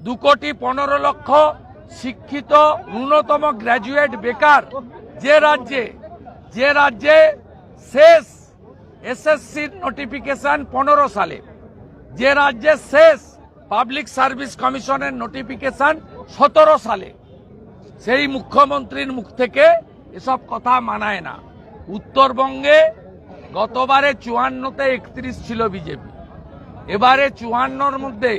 2,15,00,000 শিক্ষিত ন্যূনতম গ্র্যাজুয়েট বেকার যে রাজ্যে শেষ এসএসসি নোটিফিকেশন 15 সালে, যে রাজ্যে শেষ পাবলিক সার্ভিস কমিশনের নোটিফিকেশন 17 সালে, সেই মুখ্যমন্ত্রীর মুখ থেকে এসব কথা মানায় না। উত্তরবঙ্গে গতবারে 54তে 31 ছিল বিজেপি, এবারে 54র মধ্যে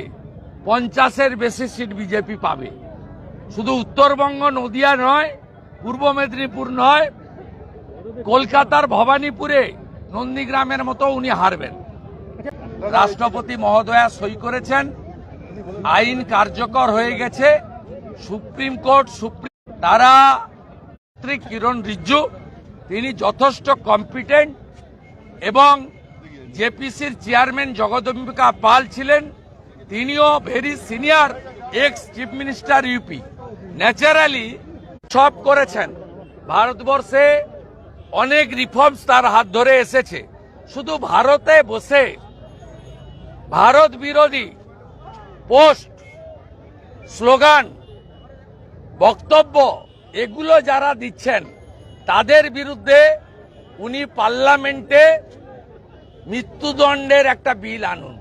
50-এর বেশি সিট বিজেপি পাবে। শুধু উত্তরবঙ্গ, নদিয়া নয়, পূর্ব মেদিনীপুর নয়, কলকাতার ভবানীপুরে নন্দীগ্রামের মতো উনি হারবেন। রাষ্ট্রপতি মহোদয়া সই করেছেন, আইন কার্যকর হয়ে গেছে। সুপ্রিম কোর্ট তারা কিরণ রিজ্জু তিনি যথেষ্ট কম্পিটেন্ট এবং জেপিসির চেয়ারম্যান জগদম্বিকা পাল ছিলেন, তিনিও very senior x chief minister UP. Naturally সব করেছেন। ভারতবর্ষে অনেক রিফর্মস তার হাত ধরে এসেছে। শুধু ভারতে বসে ভারত বিরোধী পোস্ট, স্লোগান, বক্তব্য এগুলো যারা দিচ্ছেন তাদের বিরুদ্ধে উনি পার্লামেন্টে মৃত্যুদণ্ডের একটা বিল আনুন।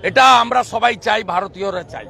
এটা আমরা সবাই চাই, ভারতীয়রা চাই।